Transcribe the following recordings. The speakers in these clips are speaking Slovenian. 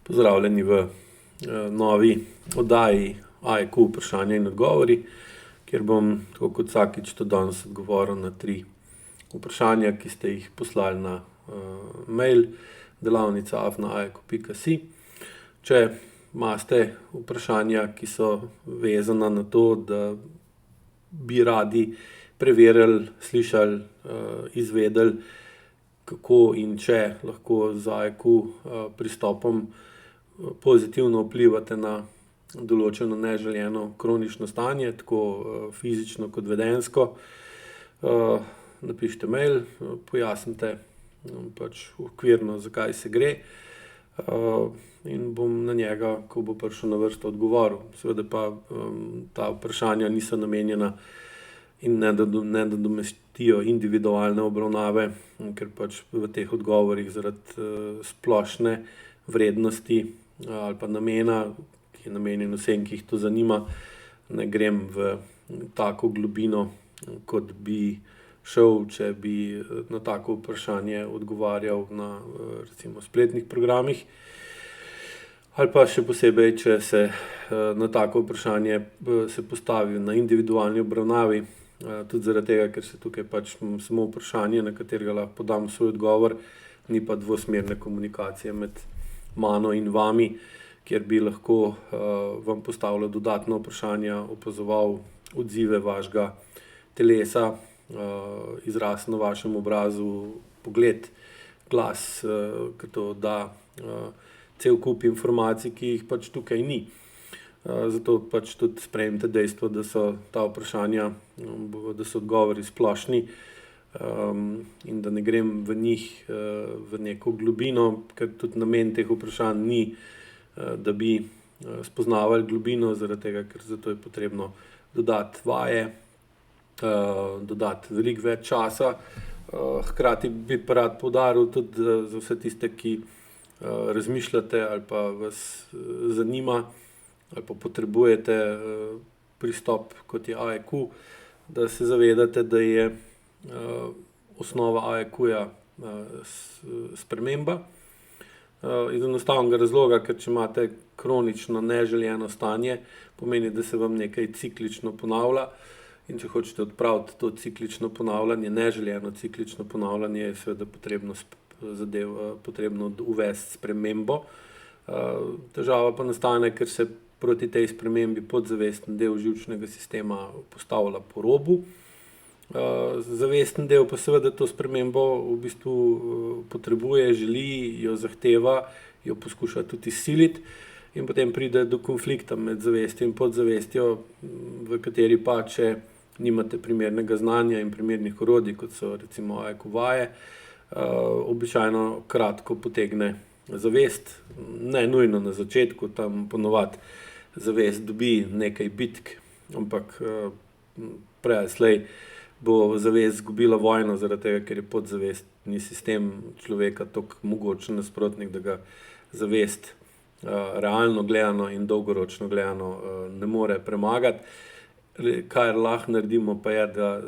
Pozdravljeni v novi oddaji AEQ vprašanja in odgovori, kjer bom tako kot vsakič to danes odgovoril na 3 vprašanja, ki ste jih poslali na mail delavnica@aeq.si. Če imate vprašanja, ki so vezana na to, da bi radi preverili, slišali, izvedeli, kako in če lahko z AEQ pristopom pozitivno vplivate na določeno neželjeno kronično stanje, tako fizično kot vedenjsko, napišite mail, pojasnite pač okvirno, zakaj se gre, in bom na njega, ko bo prišel na vrsto, odgovoril. Seveda pa ta vprašanja niso namenjena in ne nadomestijo individualne obravnave, ker pač v teh odgovorih zaradi splošne vrednosti ali pa namena, ki je namenjen vsem, ki jih to zanima, ne grem v tako globino, kot bi šel, če bi na tako vprašanje odgovarjal na recimo spletnih programih. Ali pa še posebej, če se na tako vprašanje se postavi na individualni obravnavi, tudi zaradi tega, ker se tukaj pač samo vprašanje, na katerega lahko podam svoj odgovor, ni pa dvosmerne komunikacije med mano in vami, kjer bi lahko vam postavljal dodatna vprašanja, opazoval odzive vašega telesa, izraz na vašem obrazu, pogled, glas, ker to da cel kup informacij, ki jih pač tukaj ni. Zato pač tudi sprejmite dejstvo, da so ta vprašanja, da so odgovori splošni, in da ne grem v njih v neko globino, ker tudi namen teh vprašanj ni, da bi spoznavali globino, zaradi tega, ker zato je potrebno dodati vaje, dodati veliko več časa. Hkrati bi pa rad poudaril tudi za vse tiste, ki razmišljate ali pa vas zanima ali pa potrebujete pristop, kot je AEQ, da se zavedate, da je osnova AEQ-ja sprememba. Iz enostavnega razloga, ker če imate kronično neželjeno stanje, pomeni, da se vam nekaj ciklično ponavlja, in če hočete odpraviti to ciklično ponavljanje, neželjeno ciklično ponavljanje, je seveda potrebno uvesti spremembo. Težava pa nastane, ker se proti tej spremembi podzavesten del živčnega sistema postavlja po robu. Zavesten del pa seveda to spremembo v bistvu potrebuje, želi, jo zahteva, jo poskuša tudi izsiliti, in potem pride do konflikta med zavestjo in podzavestjo, v kateri pa, če nimate primernega znanja in primernih orodij, kot so recimo AEQ vaje, običajno kratko potegne zavest, ne nujno na začetku, tam ponovadi zavest dobi nekaj bitk, ampak prej ali slej bo zavest izgubila vojno, zaradi tega, ker je podzavestni sistem človeka toliko mogočen nasprotnik, da ga zavest realno gledano in dolgoročno gledano ne more premagati. Kar lahko naredimo, pa je, da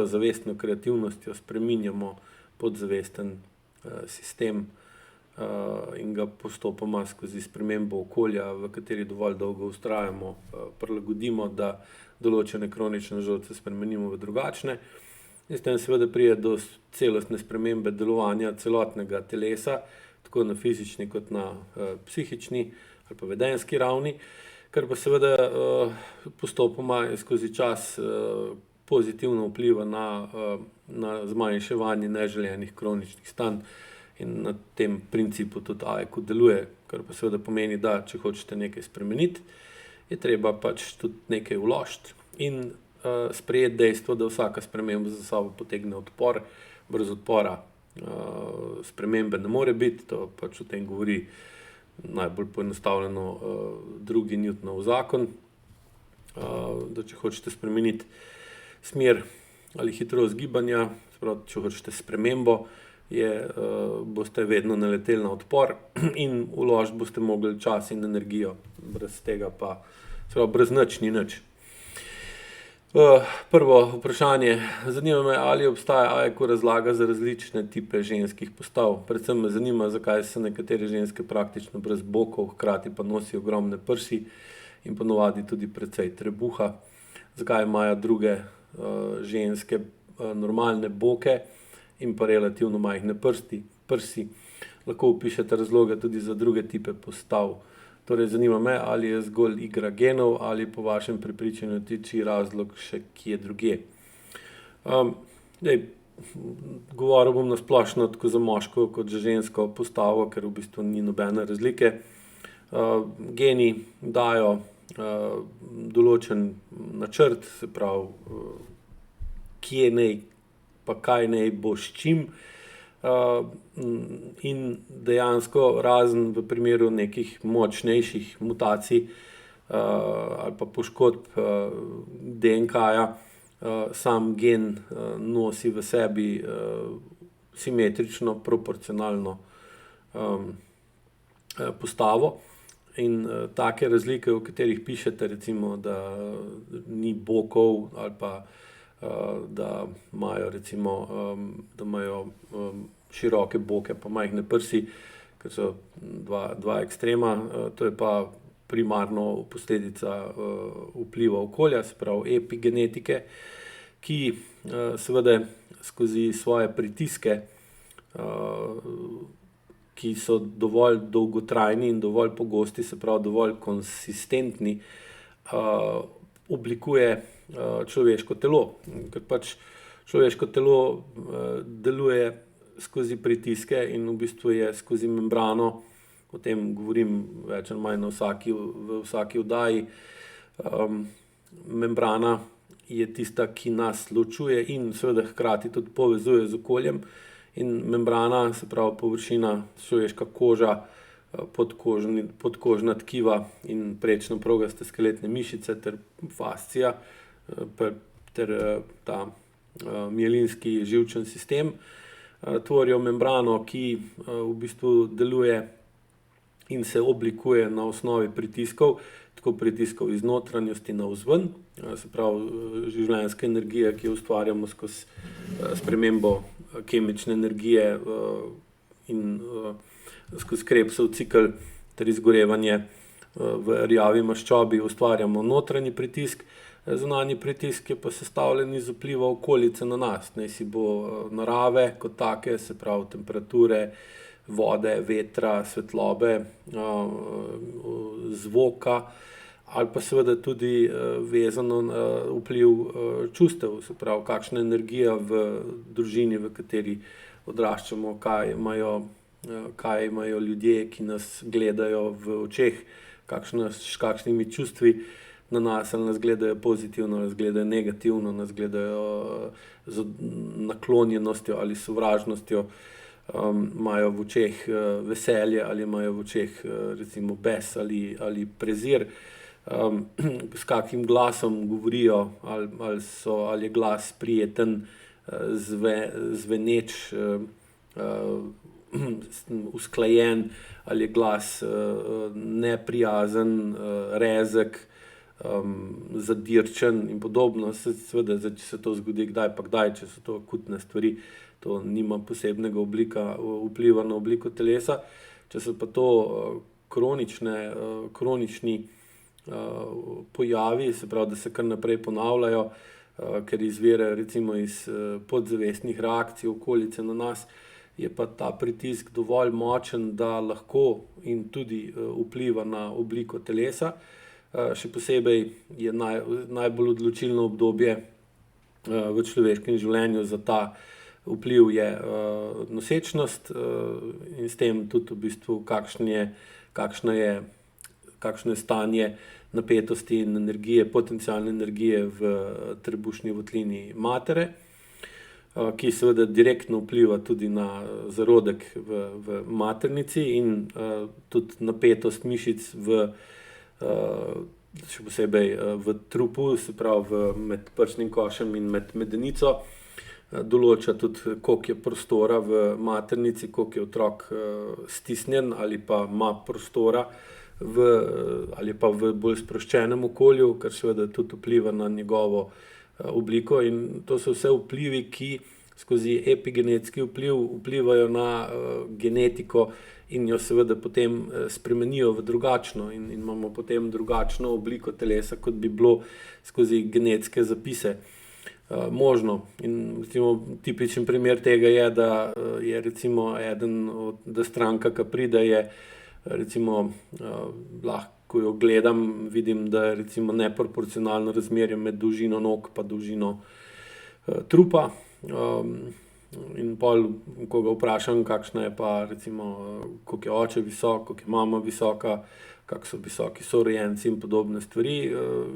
zavestno kreativnostjo spreminjamo podzavesten sistem in ga postopoma skozi spremembo okolja, v kateri dovolj dolgo vztrajamo, prilagodimo, da določene kronične žrtve spremenimo v drugačne. In s tem seveda pride do celostne spremembe delovanja celotnega telesa, tako na fizični kot na psihični ali pa vedenjski ravni, kar pa seveda postopoma skozi čas pozitivno vpliva na zmanjševanje neželenih kroničnih stanj, in na tem principu tudi AEQ deluje, kar pa seveda pomeni, da če hočete nekaj spremeniti, je treba pač tudi nekaj vložiti in sprejeti dejstvo, da vsaka sprememba za sabo potegne odpor. Brez odpora spremembe ne more biti, to pač o tem govori najbolj poenostavljeno 2. Newtonov zakon, da če hočete spremeniti smer ali hitrost gibanja, če hočete spremembo, boste vedno naleteli na odpor in vložiti boste mogli čas in energijo. Brez tega pa, brez nič ni nič. Prvo vprašanje. Zanima me, ali obstaja AEQ razlaga za različne tipe ženskih postav. Predvsem me zanima, zakaj se nekatere ženske praktično brez bokov, hkrati pa nosijo ogromne prsi in ponavadi tudi precej trebuha. Zakaj imajo druge ženske normalne boke in pa relativno majhne prsi. Lahko opišete razloge tudi za druge tipe postav. Torej, zanima me, ali je zgolj igra genov ali po vašem prepričanju tiči razlog še kje drugje. Govoril bom na splošno tako za moško kot za žensko postavo, ker v bistvu ni nobene razlike. Geni dajo določen načrt, se pravi, kje naj pa kaj naj bo s čim. In dejansko razen v primeru nekih močnejših mutacij ali pa poškodb DNK-ja, sam gen nosi v sebi simetrično, proporcionalno postavo. In take razlike, v katerih pišete, recimo, da ni bokov ali pa da imajo recimo široke boke pa majhne prsi, ker so dva ekstrema, to je pa primarno posledica vpliva okolja, se pravi epigenetike, ki seveda skozi svoje pritiske, ki so dovolj dolgotrajni in dovolj pogosti, se pravi dovolj konsistentni, oblikuje človeško telo. Ker pač človeško telo deluje skozi pritiske in v bistvu je skozi membrano, o tem govorim več ali manj v vsaki oddaji. Membrana je tista, ki nas ločuje in seveda hkrati tudi povezuje z okoljem. In membrana, se pravi površina, človeška koža, podkožna tkiva in prečno progaste skeletne mišice ter fascija ter ta mielinski živčen sistem tvorijo membrano, ki v bistvu deluje in se oblikuje na osnovi pritiskov, tako pritiskov iz notranjosti navzven, se pravi življenjska energija, ki jo ustvarjamo skozi spremembo kemične energije in skozi Krebsov cikel ter izgorevanje v rjavi maščobi ustvarjamo notranji pritisk. Zunanji pritisk je pa sestavljen iz vpliva okolice na nas, naj si bo narave kot take, se pravi temperature, vode, vetra, svetlobe, zvoka ali pa seveda tudi vezano na vpliv čustev, se pravi kakšna energija v družini, v kateri odraščamo, kaj imajo ljudje, ki nas gledajo v očeh, s kakšnimi čustvi na nas, ali nas gledajo pozitivno, nas gledajo negativno, nas gledajo z naklonjenostjo ali sovražnostjo, imajo v očeh veselje ali imajo v očeh recimo bes ali prezir, s kakim glasom govorijo, ali je glas prijeten, zveneč, usklajen, ali je glas neprijazen, rezek, zadirčen in podobno. Seveda, če se to zgodi kdaj pa kdaj, če so to akutne stvari, to nima posebnega vpliva na obliko telesa. Če so pa to kronični pojavi, se pravi, da se kar naprej ponavljajo, ker izvirajo recimo iz podzavestnih reakcij okolice na nas, je pa ta pritisk dovolj močen, da lahko in tudi vpliva na obliko telesa. Še posebej je najbolj odločilno obdobje v človeškem življenju za ta vpliv je nosečnost in s tem tudi v bistvu kakšno je stanje napetosti in energije, potencialne energije v trebušni votlini matere, ki seveda direktno vpliva tudi na zarodek v maternici in tudi napetost mišic še posebej v trupu, se pravi med prsnim košem in med medenico, določa tudi, koliko je prostora v maternici, koliko je otrok stisnjen ali pa ima prostora ali pa v bolj sproščenem okolju, kar seveda tudi vpliva na njegovo obliko, in to so vse vplivi, ki skozi epigenetski vpliv vplivajo na genetiko in jo seveda potem spremenijo v drugačno in imamo potem drugačno obliko telesa, kot bi bilo skozi genetske zapise možno. In recimo tipičen primer tega je, da je recimo da stranka, ki pride, je recimo lahko jo gledam, vidim, da je recimo neproporcionalno razmerje med dolžino nog pa dolžino trupa. In pol, ko ga vprašam, kakšna je pa recimo, koliko je oče visok, koliko je mama visoka, kako so visoki sorojenci in podobne stvari,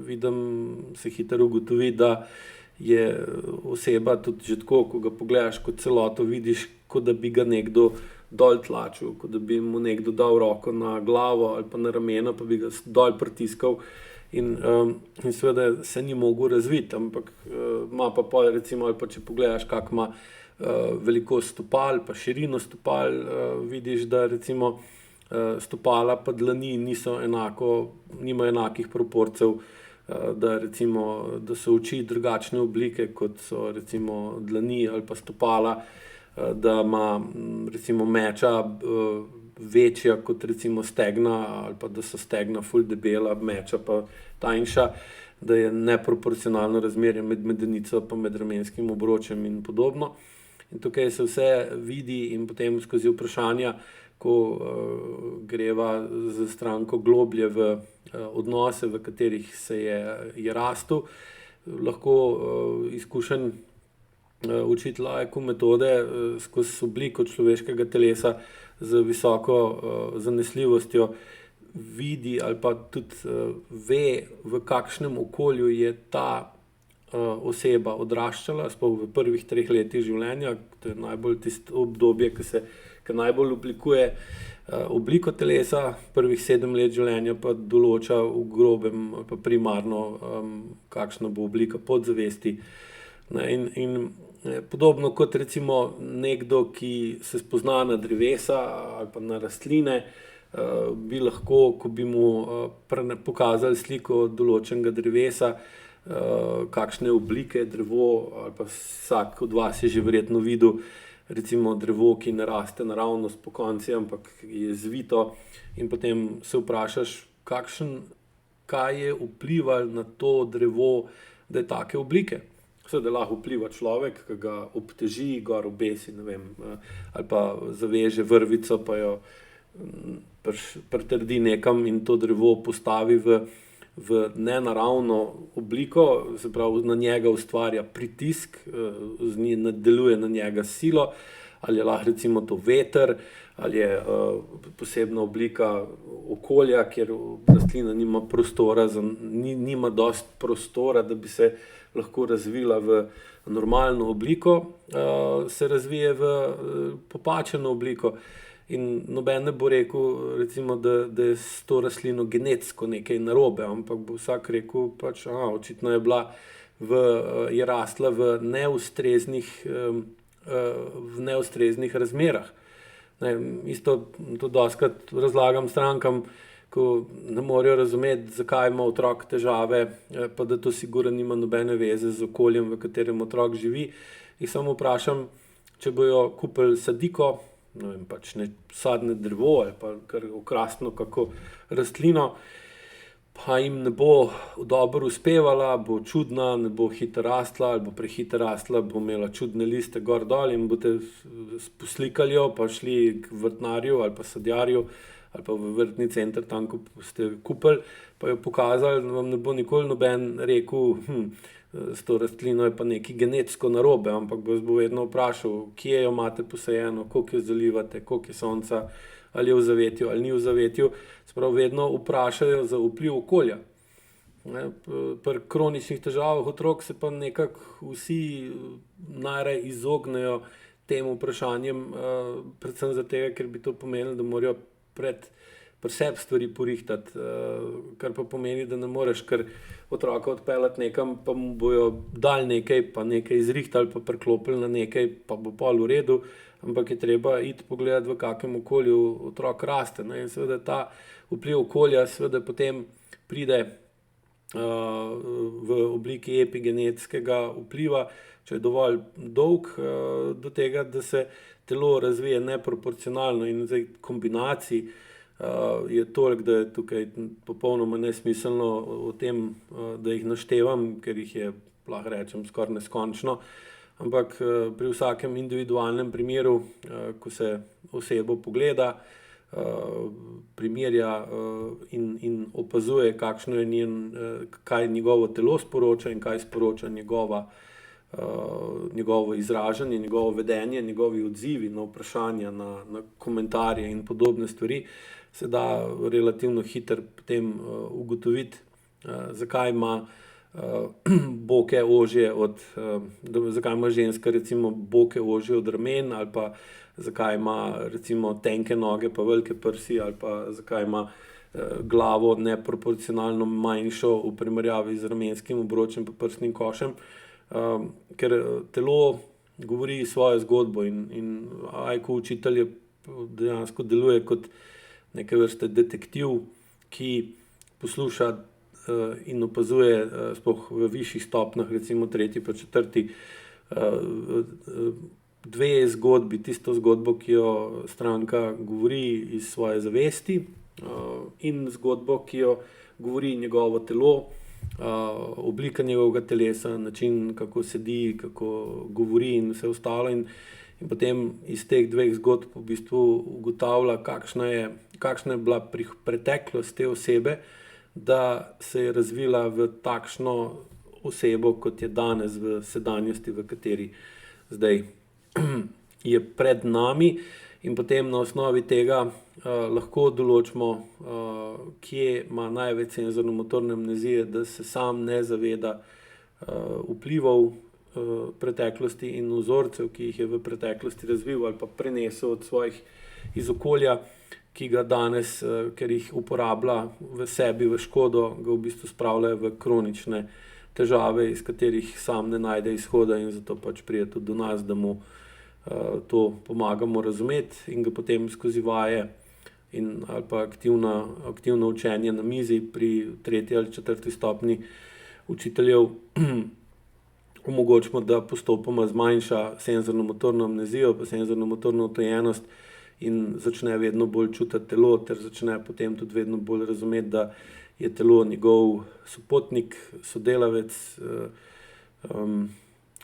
vidim, se hitro ugotovi, da je oseba tudi že tako, ko ga pogledaš kot celoto, vidiš, kot da bi ga nekdo dol tlačil, kot da bi mu nekdo dal roko na glavo ali pa na rameno, pa bi ga dol pritiskal. In seveda se ni mogel razviti, ampak ima pa pol recimo, ali pa če pogledaš, kak ima velikost stopal, pa širino stopal, vidiš, da recimo stopala pa dlani nimajo enakih proporcev, da so oči drugačne oblike, kot so recimo dlani ali pa stopala, da ima recimo meča večja kot recimo stegna, ali pa da so stegna ful debela, meča pa tanjša, da je neproporcionalno razmerje med medenico pa med ramenskim obročem in podobno. In tukaj se vse vidi in potem skozi vprašanja, ko greva z stranko globlje v odnose, v katerih se je rastel, lahko izkušen učitelj laiku metode skozi obliko človeškega telesa z visoko zanesljivostjo vidi ali pa tudi ve, v kakšnem okolju je ta oseba odraščala, sploh v prvih 3 letih življenja. To je najbolj tisto obdobje, ki najbolj oblikuje obliko telesa, prvih 7 let življenja pa določa v grobem pa primarno, kakšna bo oblika podzavesti. In podobno kot recimo nekdo, ki se spozna na drevesa ali pa na rastline, bi lahko, ko bi mu pokazali sliko določenega drevesa, kakšne oblike drevo, ali pa vsak od vas je že verjetno videl recimo drevo, ki ne raste naravnost po konci, ampak je zvito, in potem se vprašaš, kaj je vplivalo na to drevo, da je take oblike. Seveda lahko vpliva človek, ki ga obteži, gor obesi, ne vem, ali pa zaveže vrvico, pa jo pritrdi nekam in to drevo postavi v nenaravno obliko, se pravi, na njega ustvarja pritisk, deluje na njega silo, ali je lahko recimo to veter, ali je posebna oblika okolja, kjer rastlina nima prostora, nima dosti prostora, da bi se lahko razvila v normalno obliko, se razvije v popačeno obliko. In noben ne bo rekel, recimo, da je s to rastlino genetsko nekaj narobe, ampak bo vsak rekel, pač, očitno je rasla v neustreznih razmerah. Isto to dostikrat razlagam strankam, ko ne morejo razumeti, zakaj ima otrok težave, pa da to sigurno nima nobene veze z okoljem, v katerem otrok živi. Jih samo vprašam, če bojo kupili sadiko, ne vem, pač sadne drevo ali pa kar okrasno kako rastlino, pa jim ne bo dobro uspevala, bo čudna, ne bo hitro rastla ali bo prehitro rastla, bo imela čudne liste gor dol in boste poslikali jo, pa šli k vrtnarju ali pa sadjarju ali pa v vrtni center, tam, ko ste kupili, pa jo pokazali, vam ne bo nikoli noben rekel, s to rastlino je pa nekaj genetsko narobe, ampak vas bo vedno vprašal, kje jo imate posajeno, koliko jo zalivate, koliko je sonca, ali je v zavetju ali ni v zavetju. Sprav vedno vprašajo za vpliv okolja. Pri kroničnih težavah otrok se pa nekako vsi najraje izognejo tem vprašanjem, predvsem zato, ker bi to pomenilo, da morajo pri sebi stvari porihtati, kar pa pomeni, da ne moreš kar otroka odpeljati nekam, pa mu bojo dali nekaj, pa nekaj izrihtali, pa priklopili na nekaj, pa bo pol v redu, ampak je treba iti pogledati, v kakem okolju otrok raste. In seveda ta vpliv okolja seveda potem pride v obliki epigenetskega vpliva, če je dovolj dolg, do tega, da se telo razvije neproporcionalno in zdaj kombinacij je toliko, da je tukaj popolnoma nesmiselno o tem, da jih naštevam, ker jih je, lahko rečem, skoraj neskončno. Ampak pri vsakem individualnem primeru, ko se osebo pogleda, primerja in opazuje, kaj njegovo telo sporoča in kaj sporoča njegovo izražanje, njegovo vedenje, njegovi odzivi na vprašanja, na komentarje in podobne stvari, se da relativno hitro potem ugotoviti, zakaj ima boke ožje zakaj ima ženska recimo boke ožje od ramen, ali pa zakaj ima recimo tenke noge pa velike prsi, ali pa zakaj ima glavo neproporcionalno manjšo v primerjavi z ramenskim obročem pa prsnim košem. Ker telo govori svojo zgodbo in AIQ učitelj dejansko deluje kot neke vrste detektiv, ki posluša in opazuje sploh v višjih stopnjah, recimo 3. pa 4. Dve zgodbi, tisto zgodbo, ki jo stranka govori iz svoje zavesti, in zgodbo, ki jo govori njegovo telo, oblika njegovega telesa, način, kako sedi, kako govori in vse ostalo. In potem iz teh dveh zgodb v bistvu ugotavlja, kakšna je bila preteklost te osebe, da se je razvila v takšno osebo, kot je danes v sedanjosti, v kateri zdaj je pred nami. In potem na osnovi tega lahko določimo, kje ima največ senzorno-motorne amnezije, da se sam ne zaveda vplivov preteklosti in vzorcev, ki jih je v preteklosti razvil ali pa prenesel iz okolja, ki ga danes, ker jih uporablja v sebi v škodo, ga v bistvu spravljajo v kronične težave, iz katerih sam ne najde izhoda, in zato pač pride tudi do nas, da mu to pomagamo razumeti in ga potem skozi vaje ali pa aktivno učenje na mizi pri 3. ali 4. stopnji učiteljev omogočimo, da postopoma zmanjša senzorno-motorno amnezijo pa senzorno-motorno odtujenost in začne vedno bolj čutiti telo ter začne potem tudi vedno bolj razumeti, da je telo njegov sopotnik, sodelavec,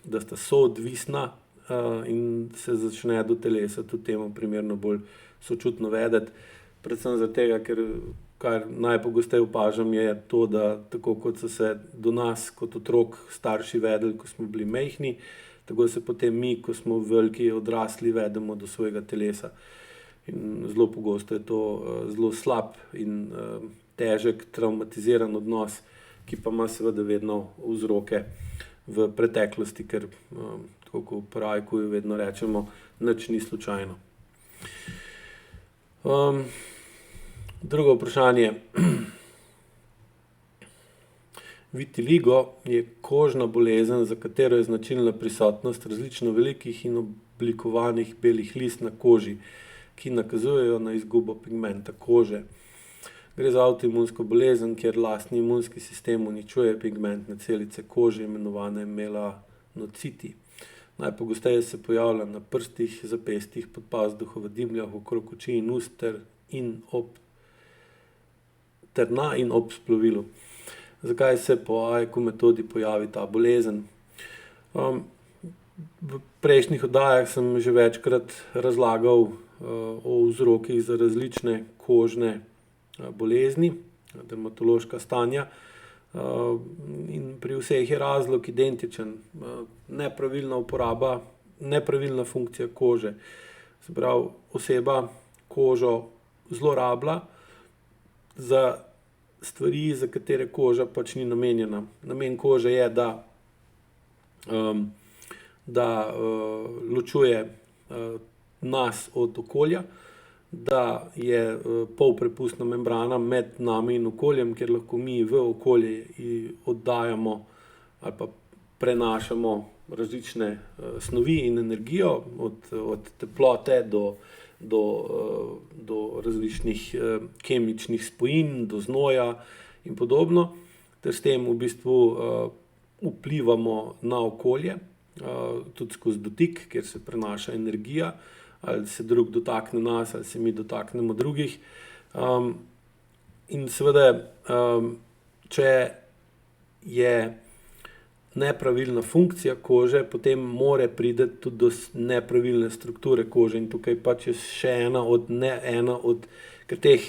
da sta soodvisna, in se začne do telesa tudi temu primerno bolj sočutno vedeti. Predvsem zato, ker kar najpogosteje opažam, je to, da tako kot so se do nas kot otrok starši vedeli, ko smo bili majhni, tako se potem mi, ko smo veliki odrasli, vedemo do svojega telesa. In zelo pogosto je to zelo slab in težek, travmatiziran odnos, ki pa ima seveda vedno vzroke v preteklosti, ker tako kot pri AIQ-ju vedno rečemo, nič ni slučajno. Drugo vprašanje. Vitiligo je kožna bolezen, za katero je značilna prisotnost različno velikih in oblikovanih belih lis na koži, ki nakazujejo na izgubo pigmenta kože. Gre za avtoimunsko bolezen, kjer lastni imunski sistem uničuje pigmentne celice kože, imenovane melanociti. Najpogosteje se pojavlja na prstih, zapestih, pod pazduho, v dimljah, okrog oči in ust ter na in ob splovilu. Zakaj se po AIQ metodi pojavi ta bolezen? V prejšnjih oddajah sem že večkrat razlagal o vzrokih za različne kožne bolezni, dermatološka stanja, in pri vseh je razlog identičen. Nepravilna uporaba, nepravilna funkcija kože. Se pravi, oseba kožo zlorablja za stvari, za katere koža pač ni namenjena. Namen kože je, da ločuje nas od okolja, da je polprepustna membrana med nami in okoljem, kjer lahko mi v okolje oddajamo ali pa prenašamo različne snovi in energijo, od teplote do različnih kemičnih spojin, do znoja in podobno. ter s tem v bistvu vplivamo na okolje, tudi skozi dotik, kjer se prenaša energija, ali se drug dotakne nas, ali se mi dotaknemo drugih. In seveda, če je nepravilna funkcija kože, potem more priti tudi do nepravilne strukture kože, in tukaj pač je še ena od teh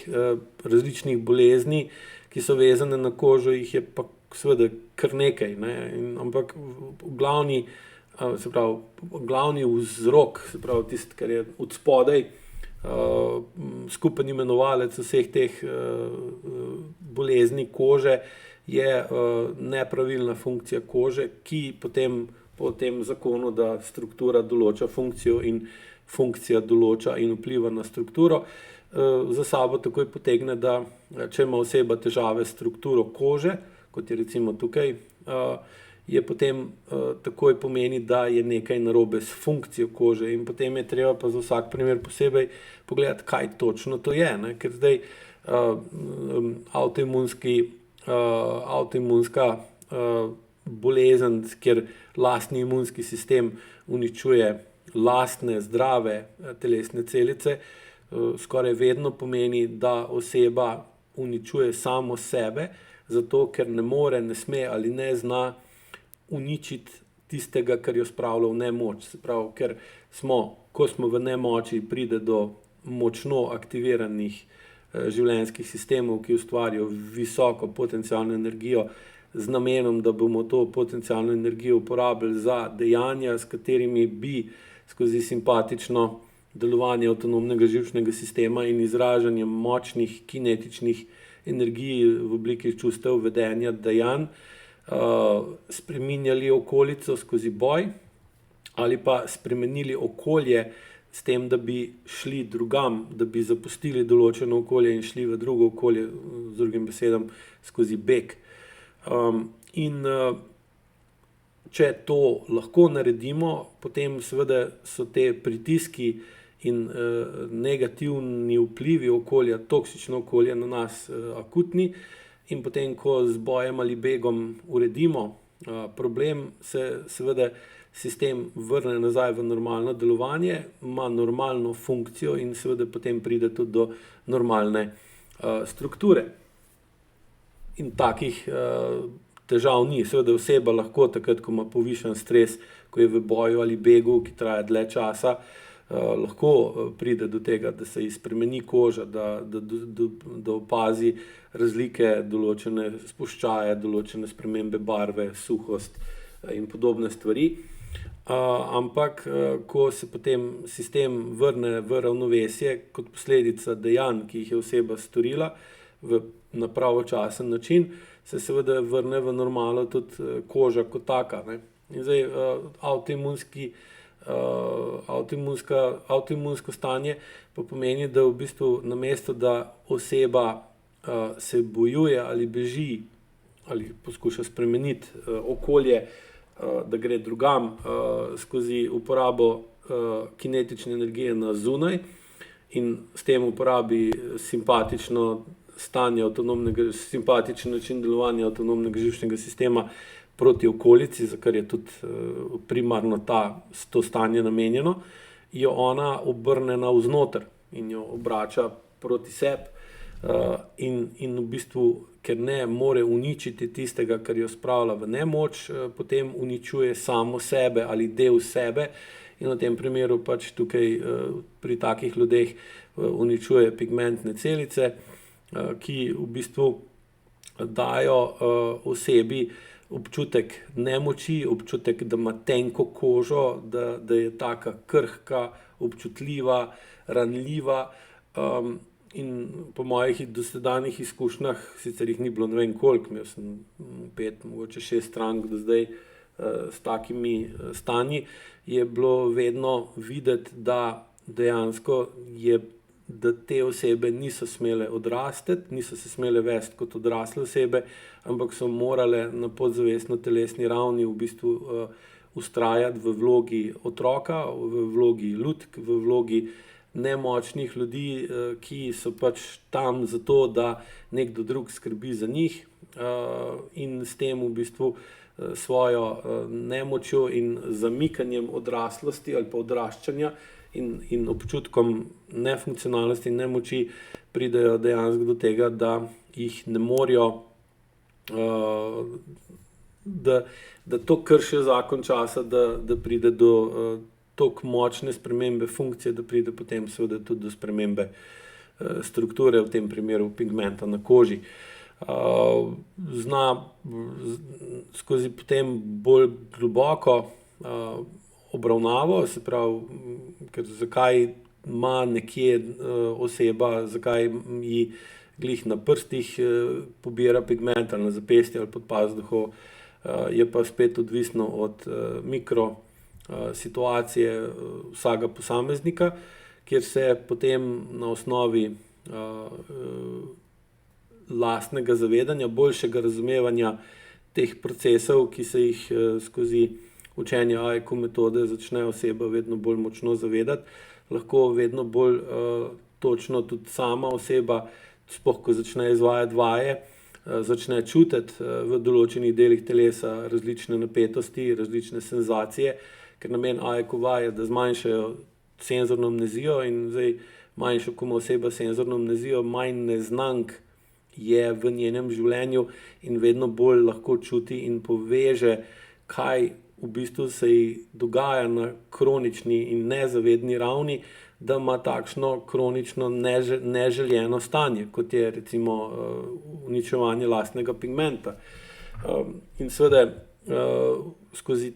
različnih bolezni, ki so vezane na kožo, jih je pa seveda kar nekaj, ne? Ampak glavni vzrok, se pravi tisto, kar je od spodaj, skupen imenovalec vseh teh bolezni kože, je nepravilna funkcija kože, ki potem po tem zakonu, da struktura določa funkcijo in funkcija določa in vpliva na strukturo, za sabo takoj potegne, da če ima oseba težave s strukturo kože, kot je recimo tukaj, je potem takoj pomeni, da je nekaj narobe s funkcijo kože, in potem je treba pa za vsak primer posebej pogledati, kaj točno to je, ne? Ker zdaj avtoimunska bolezen, kjer lastni imunski sistem uničuje lastne zdrave telesne celice, skoraj vedno pomeni, da oseba uničuje samo sebe, zato ker ne more, ne sme ali ne zna uničiti tistega, kar jo spravlja v nemoč. Se pravi, ker ko smo v nemoči, pride do močno aktiviranih življenjskih sistemov, ki ustvarijo visoko potencialno energijo z namenom, da bomo to potencialno energijo uporabili za dejanja, s katerimi bi skozi simpatično delovanje avtonomnega živčnega sistema in izražanje močnih kinetičnih energij v obliki čustev, vedenja, dejanj, spreminjali okolico skozi boj ali pa spremenili okolje s tem, da bi šli drugam, da bi zapustili določeno okolje in šli v drugo okolje, z drugim besedam skozi beg. Če to lahko naredimo, potem seveda so te pritiski in negativni vplivi okolja, toksično okolje na nas akutni, in potem, ko z bojem ali begom uredimo problem, se seveda sistem vrne nazaj v normalno delovanje, ima normalno funkcijo in seveda potem pride tudi do normalne strukture. In takih težav ni. Seveda oseba lahko takrat, ko ima povišen stres, ko je v boju ali begu, ki traja dlje časa, lahko pride do tega, da se ji spremeni koža, da opazi razlike, določene spuščaje, določene spremembe barve, suhost in podobne stvari. Ampak ko se potem sistem vrne v ravnovesje kot posledica dejanj, ki jih je oseba storila na pravočasen način, se seveda vrne v normalo tudi koža kot taka, ne? In zdaj avtoimunsko stanje pa pomeni, da v bistvu namesto, da oseba se bojuje ali beži ali poskuša spremeniti okolje, da gre drugam skozi uporabo kinetične energije na zunaj in s tem uporabi simpatičen način delovanja avtonomnega živčnega sistema proti okolici, za kar je tudi primarno to stanje namenjeno, jo ona obrne navznoter in jo obrača proti sebi. In v bistvu, ker ne more uničiti tistega, kar jo spravlja v nemoč, potem uničuje samo sebe ali del sebe, in v tem primeru pač tukaj pri takih ljudeh uničuje pigmentne celice, ki v bistvu dajo osebi občutek nemoči, občutek, da ima tenko kožo, da je taka krhka, občutljiva, ranljiva. In po mojih dosedanjih izkušnjah, sicer jih ni bilo ne vem koliko, imel sem 5, mogoče 6 strank do zdaj s takimi stanji, je bilo vedno videti, da dejansko da te osebe niso smele odrasti, niso se smele vesti kot odrasle osebe, ampak so morale na podzavestno telesni ravni v bistvu vztrajati v vlogi otroka, v vlogi lutk, v vlogi nemočnih ljudi, ki so pač tam zato, da nekdo drug skrbi za njih, in s tem v bistvu svojo nemočjo in zamikanjem odraslosti ali pa odraščanja in občutkom nefunkcionalnosti in nemoči pridejo dejansko do tega, da jih ne morejo, da to kršijo zakon časa, da pride do toliko močne spremembe funkcije, da pride potem seveda tudi do spremembe strukture, v tem primeru pigmenta na koži. Zna skozi potem bolj globoko obravnavo, se pravi, ker zakaj ima nekje oseba, zakaj ji glih na prstih pobira pigment ali na zapestju ali pod pazduho, je pa spet odvisno od mikro situacije vsakega posameznika, kjer se potem na osnovi lastnega zavedanja, boljšega razumevanja teh procesov, ki se jih skozi učenje AIQ metode začne oseba vedno bolj močno zavedati, lahko vedno bolj točno tudi sama oseba, sploh ko začne izvajati vaje, začne čutiti v določenih delih telesa različne napetosti, različne senzacije, ker namen AIQ vaj je, da zmanjšajo senzorno amnezijo in zdaj manjšo, ko ima oseba senzorno amnezijo, manj neznank je v njenem življenju in vedno bolj lahko čuti in poveže, kaj v bistvu se ji dogaja na kronični in nezavedni ravni, da ima takšno kronično neželjeno stanje, kot je recimo uničevanje lastnega pigmenta. In seveda skozi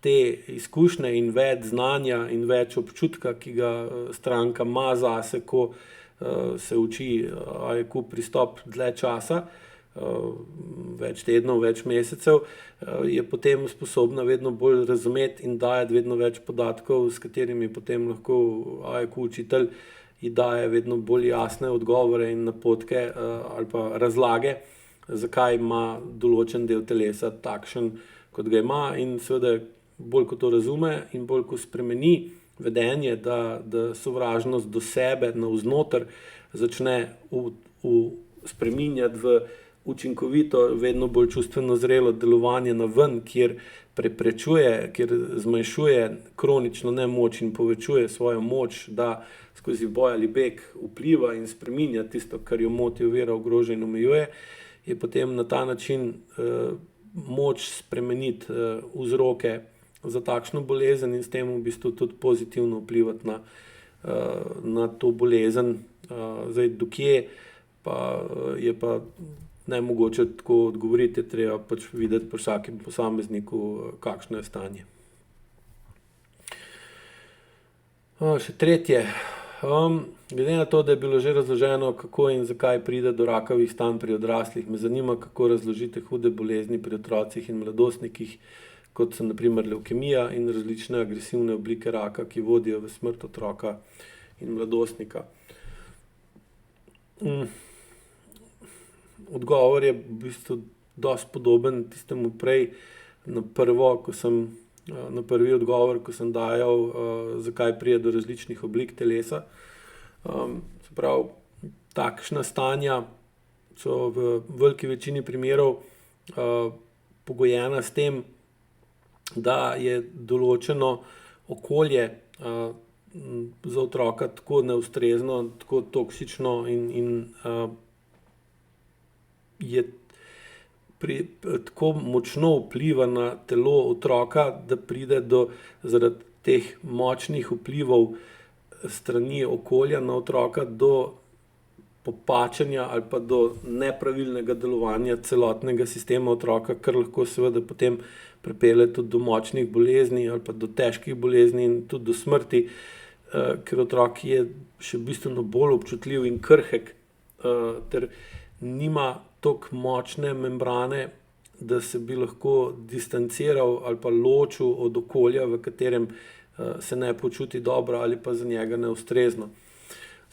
te izkušnje in več znanja in več občutka, ki ga stranka ima zase, ko se uči AIQ pristop dlje časa, več tednov, več mesecev, je potem sposobna vedno bolj razumeti in dajati vedno več podatkov, s katerimi potem lahko AIQ učitelj ji daje vedno bolj jasne odgovore in napotke ali pa razlage, zakaj ima določen del telesa takšen, kot ga ima, in seveda bolj ko to razume in bolj ko spremeni vedenje, da sovražnost do sebe navznoter začne spreminjati v učinkovito, vedno bolj čustveno zrelo delovanje na ven, kjer preprečuje, kjer zmanjšuje kronično nemoč in povečuje svojo moč, da skozi boj ali beg vpliva in spreminja tisto, kar jo moti, ovira, ogroža in omejuje, je potem na ta način moč spremeniti vzroke za takšno bolezen in s tem v bistvu tudi pozitivno vplivati na to bolezen. Zdaj, dokje pa je pa nemogoče tako odgovoriti, je treba pač videti pri vsakem posamezniku, kakšno je stanje. Še tretje. Glede na to, da je bilo že razloženo, kako in zakaj pride do rakavih stanj pri odraslih, me zanima, kako razložite hude bolezni pri otrocih in mladostnikih, kot so na primer levkemija in različne agresivne oblike raka, ki vodijo v smrt otroka in mladostnika. Odgovor je v bistvu dosti podoben tistemu prej na prvi odgovor, ko sem dajal, zakaj pride do različnih oblik telesa. Se pravi, takšna stanja so v veliki večini primerov pogojena s tem, da je določeno okolje za otroka tako neustrezno, tako toksično in je tako močno vpliva na telo otroka, da pride zaradi teh močnih vplivov strani okolja na otroka do popačenja ali pa do nepravilnega delovanja celotnega sistema otroka, kar lahko seveda potem pripelje tudi do močnih bolezni ali pa do težkih bolezni in tudi do smrti, ker otrok je še bistveno bolj občutljiv in krhek ter nima toliko močne membrane, da se bi lahko distanciral ali pa ločil od okolja, v katerem se ne počuti dobro ali pa za njega neustrezno.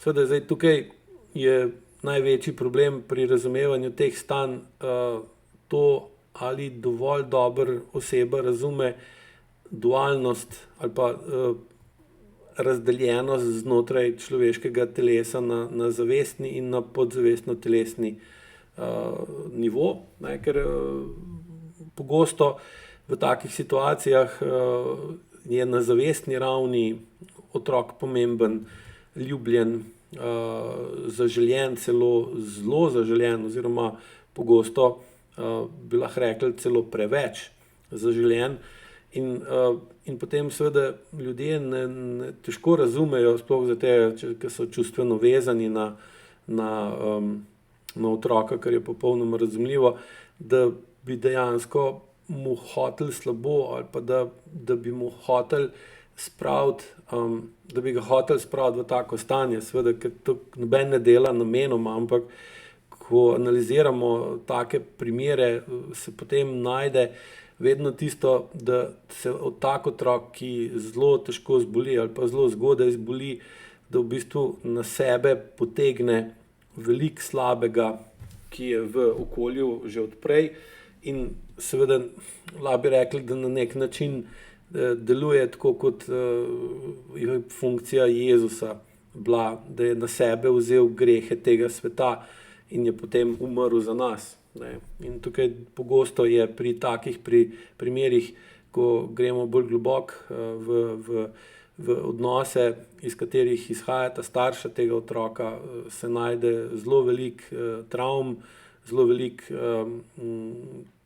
Seveda zdaj tukaj je največji problem pri razumevanju teh stanj to, ali dovolj dobro oseba razume dualnost ali pa razdeljenost znotraj človeškega telesa na zavestni in na podzavestno telesni nivo, ne, ker pogosto v takih situacijah je na zavestni ravni otrok pomemben, ljubljen, zaželjen, zelo zaželjen, oziroma pogosto bi lahko rekli celo preveč zaželjen. In potem seveda ljudje težko razumejo, sploh zato, ker so čustveno vezani na otroka, kar je popolnoma razumljivo, da bi dejansko mu hoteli slabo ali pa da bi mu hoteli spraviti, da bi ga hoteli spraviti v tako stanje, seveda, ker to noben ne dela namenoma, ampak ko analiziramo take primere, se potem najde vedno tisto, da se tak otrok, ki zelo težko zboli ali pa zelo zgodaj zboli, da v bistvu na sebe potegne veliko slabega, ki je v okolju že odprej, in seveda lahko bi rekli, da na nek način deluje tako kot je funkcija Jezusa bila, da je na sebe vzel grehe tega sveta in je potem umrl za nas. Ne. In tukaj pogosto je pri takih primerih, ko gremo bolj globoko v odnose, iz katerih izhajata starša tega otroka, se najde zelo veliko travm, zelo veliko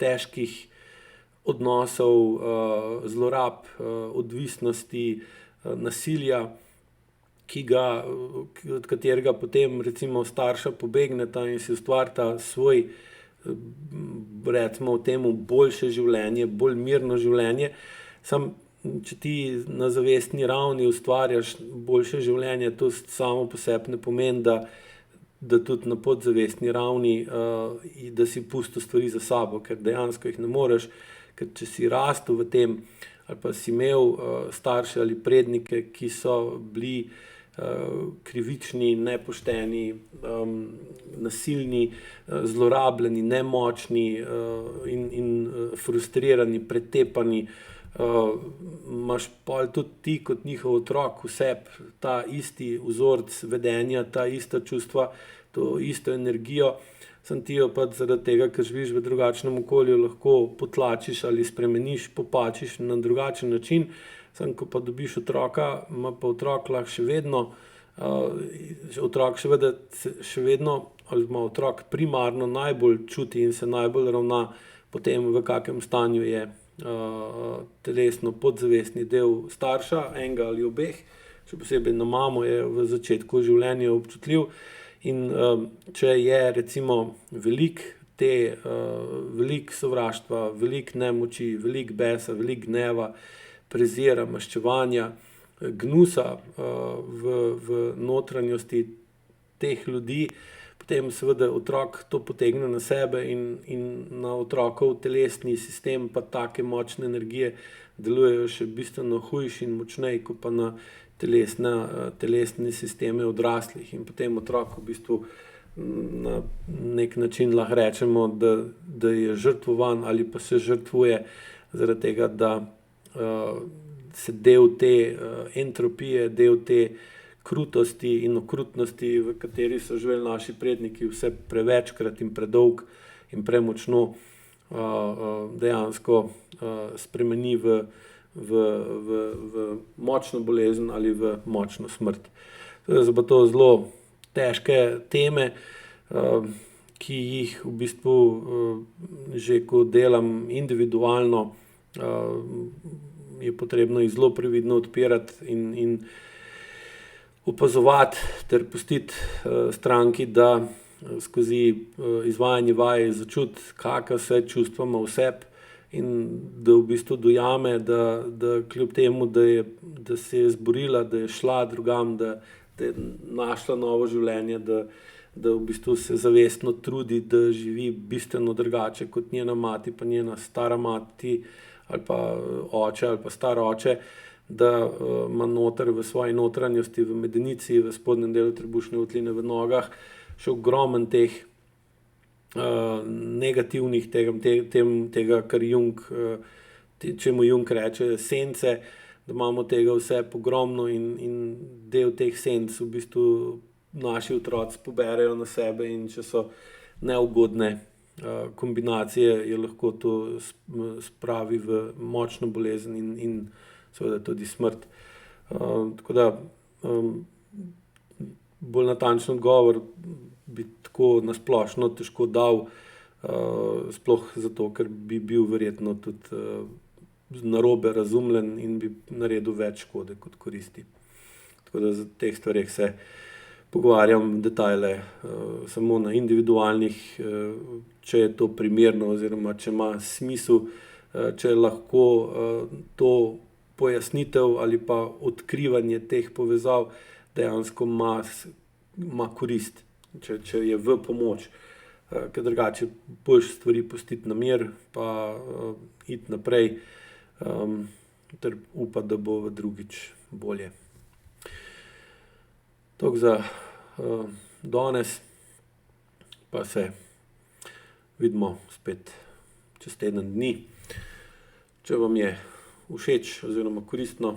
težkih odnosov, zlorab, odvisnosti, nasilja, od katerega potem recimo starša pobegneta in si ustvarita svoj, recimo temu, boljše življenje, bolj mirno življenje. Samo če ti na zavestni ravni ustvarjaš boljše življenje, to samo po sebi ne pomeni, da tudi na podzavestni ravni, da si pustil stvari za sabo, ker dejansko jih ne moreš, ker če si rastel v tem, ali pa si imel starše ali prednike, ki so bili krivični, nepošteni, nasilni, zlorabljeni, nemočni in frustrirani, pretepani, imaš pol tudi ti kot njihov otrok v sebi ta isti vzorec vedenja, ta ista čustva, to isto energijo, samo ti jo pač zaradi tega, ker živiš v drugačnem okolju, lahko potlačiš ali spremeniš, popačiš na drugačen način. Samo ko pa dobiš otroka, ima pa otrok lahko še vedno, ali ima otrok primarno najbolj čuti in se najbolj ravna po tem, v kakem stanju je telesno podzavestni del starša, enega ali obeh, še posebej na mamo je v začetku življenja občutljiv. In če je recimo veliko sovraštva, veliko nemoči, veliko besa, veliko gneva, prezira, maščevanja, gnusa v notranjosti teh ljudi, potem seveda otrok to potegne na sebe in na otrokov telesni sistem pa take močne energije delujejo še bistveno hujši in močneje kot pa na telesne sisteme odraslih. In potem otrok v bistvu na nek način lahko rečemo, da je žrtvovan ali pa se žrtvuje zaradi tega, da se del te entropije, del te krutosti in okrutnosti, v kateri so živeli naši predniki, vse prevečkrat in predolg in premočno dejansko spremeni v močno bolezen ali v močno smrt. So pa to zelo težke teme, ki jih v bistvu že ko delam individualno, je potrebno jih zelo previdno odpirati in opazovati ter pustiti stranki, da skozi izvajanje vaj začuti, kakšna vse čustva ima v sebi in da v bistvu dojame, da kljub temu, da se je zborila, da je šla drugam, da je našla novo življenje, da v bistvu se zavestno trudi, da živi bistveno drugače kot njena mati, pa njena stara mati ali pa oče ali pa star oče, da ima noter v svoji notranjosti, v medenici, v spodnjem delu trebušne votline, v nogah še ogromen teh negativnih tega, kar čemu Jung reče sence, da imamo tega vse ogromno in del teh senc v bistvu naši otroci poberejo na sebe, in če so neugodne kombinacije, je lahko to spravi v močno bolezen in seveda tudi smrt. Tako da bolj natančen odgovor bi tako nasplošno težko dal, sploh zato, ker bi bil verjetno tudi narobe razumljen in bi naredil več škode kot koristi. Tako da za teh stvareh se pogovarjam detajle samo na individualnih, če je to primerno oziroma če ima smisel, če lahko to pojasnitev ali pa odkrivanje teh povezav dejansko ima korist, če je v pomoč. Ker drugače boljše stvari pustiti na mir, pa iti naprej, ter upati, da bo drugič bolje. Toliko za danes, pa se vidimo spet čez teden dni. Če vam je všeč oziroma koristno,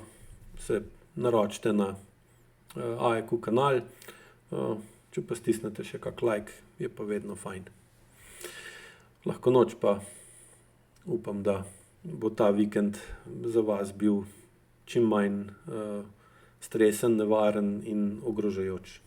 se naročite na AEQ kanal, če pa stisnete še kak like, je pa vedno fajn. Lahko noč, pa upam, da bo ta vikend za vas bil čim manj stresen, nevaren in ogrožajoč.